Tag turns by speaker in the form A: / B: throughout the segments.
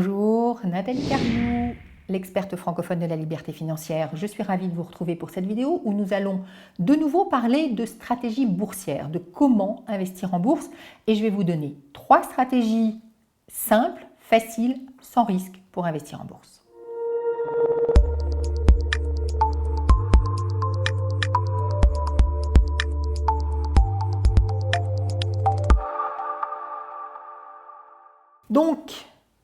A: Bonjour, Nathalie Cariou, l'experte francophone de la liberté financière. Je suis ravie de vous retrouver pour cette vidéo où nous allons de nouveau parler de stratégie boursière, de comment investir en bourse. Et je vais vous donner 3 stratégies simples, faciles, sans risque pour investir en bourse. Donc,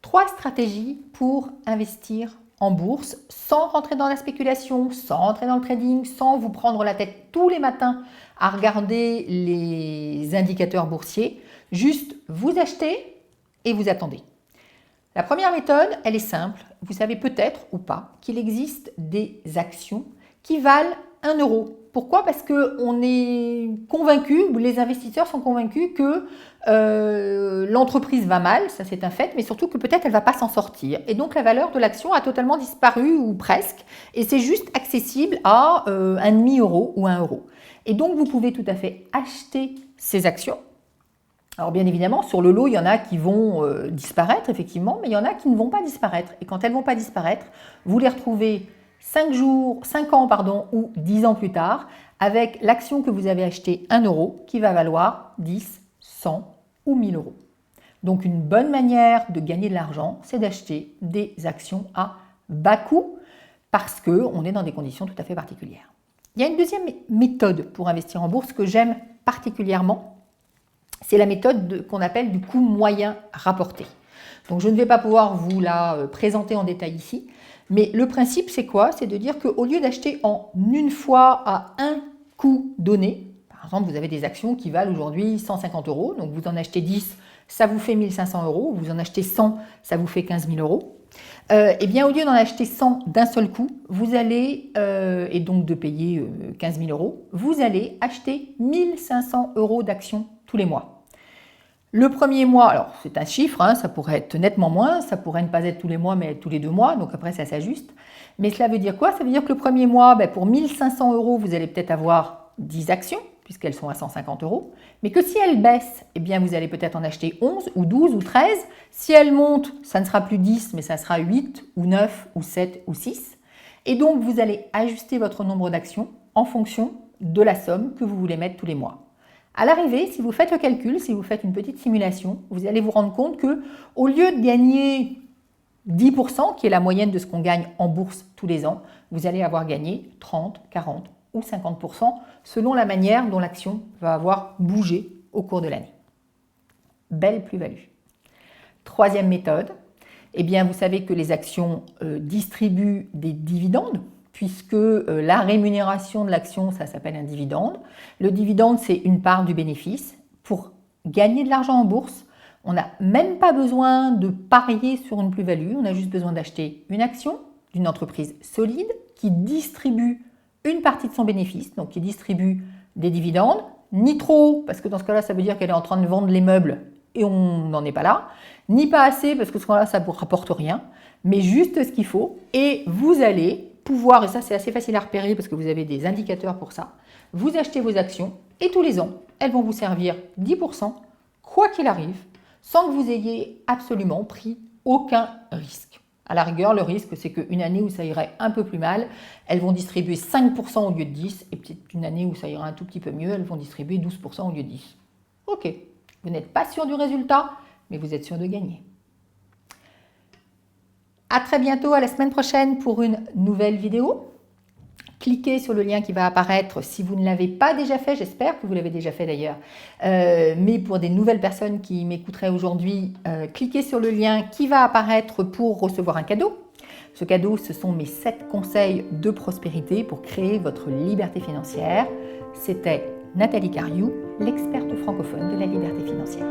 A: 3 stratégies pour investir en bourse sans rentrer dans la spéculation, sans rentrer dans le trading, sans vous prendre la tête tous les matins à regarder les indicateurs boursiers. Juste, vous achetez et vous attendez. La première méthode, elle est simple. Vous savez peut-être ou pas qu'il existe des actions qui valent 1 euro. Pourquoi? Parce qu'on est convaincu, ou les investisseurs sont convaincus que l'entreprise va mal, ça c'est un fait, mais surtout que peut-être elle ne va pas s'en sortir. Et donc la valeur de l'action a totalement disparu ou presque, et c'est juste accessible à un demi-euro ou 1 euro. Et donc vous pouvez tout à fait acheter ces actions. Alors bien évidemment, sur le lot, il y en a qui vont disparaître, effectivement, mais il y en a qui ne vont pas disparaître. Et quand elles ne vont pas disparaître, vous les retrouvez 5 ans ou 10 ans plus tard, avec l'action que vous avez achetée 1 euro, qui va valoir 10, 100 ou 1000 euros. Donc une bonne manière de gagner de l'argent, c'est d'acheter des actions à bas coût, parce qu'on est dans des conditions tout à fait particulières. Il y a une deuxième méthode pour investir en bourse que j'aime particulièrement, c'est la méthode qu'on appelle du coût moyen rapporté. Donc je ne vais pas pouvoir vous la présenter en détail ici, mais le principe c'est quoi? C'est de dire qu'au lieu d'acheter en une fois à un coût donné, par exemple vous avez des actions qui valent aujourd'hui 150 euros, donc vous en achetez 10, ça vous fait 1500 euros, vous en achetez 100, ça vous fait 15 000 euros. Et bien au lieu d'en acheter 100 d'un seul coup, vous allez, et donc de payer 15 000 euros, vous allez acheter 1500 euros d'actions tous les mois. Le premier mois, alors c'est un chiffre, hein, ça pourrait être nettement moins, ça pourrait ne pas être tous les mois, mais être tous les 2 mois, donc après ça s'ajuste. Mais cela veut dire quoi? Ça veut dire que le premier mois, pour 1500 euros, vous allez peut-être avoir 10 actions, puisqu'elles sont à 150 euros, mais que si elles baissent, eh bien vous allez peut-être en acheter 11 ou 12 ou 13. Si elles montent, ça ne sera plus 10, mais ça sera 8 ou 9 ou 7 ou 6. Et donc vous allez ajuster votre nombre d'actions en fonction de la somme que vous voulez mettre tous les mois. À l'arrivée, si vous faites le calcul, si vous faites une petite simulation, vous allez vous rendre compte qu'au lieu de gagner 10%, qui est la moyenne de ce qu'on gagne en bourse tous les ans, vous allez avoir gagné 30, 40 ou 50% selon la manière dont l'action va avoir bougé au cours de l'année. Belle plus-value. Troisième méthode, eh bien vous savez que les actions distribuent des dividendes, puisque la rémunération de l'action, ça s'appelle un dividende. Le dividende, c'est une part du bénéfice. Pour gagner de l'argent en bourse, on n'a même pas besoin de parier sur une plus-value, on a juste besoin d'acheter une action d'une entreprise solide qui distribue une partie de son bénéfice, donc qui distribue des dividendes, ni trop, parce que dans ce cas-là, ça veut dire qu'elle est en train de vendre les meubles et on n'en est pas là, ni pas assez, parce que ce cas-là, ça ne vous rapporte rien, mais juste ce qu'il faut, et vous allez pouvoir, et ça c'est assez facile à repérer parce que vous avez des indicateurs pour ça, vous achetez vos actions et tous les ans, elles vont vous servir 10%, quoi qu'il arrive, sans que vous ayez absolument pris aucun risque. À la rigueur, le risque, c'est qu'une année où ça irait un peu plus mal, elles vont distribuer 5% au lieu de 10, et peut-être une année où ça ira un tout petit peu mieux, elles vont distribuer 12% au lieu de 10. Ok, vous n'êtes pas sûr du résultat, mais vous êtes sûr de gagner. À très bientôt, à la semaine prochaine pour une nouvelle vidéo. Cliquez sur le lien qui va apparaître si vous ne l'avez pas déjà fait, j'espère que vous l'avez déjà fait d'ailleurs. Mais pour des nouvelles personnes qui m'écouteraient aujourd'hui, cliquez sur le lien qui va apparaître pour recevoir un cadeau. Ce cadeau, ce sont mes 7 conseils de prospérité pour créer votre liberté financière. C'était Nathalie Cariou, l'experte francophone de la liberté financière.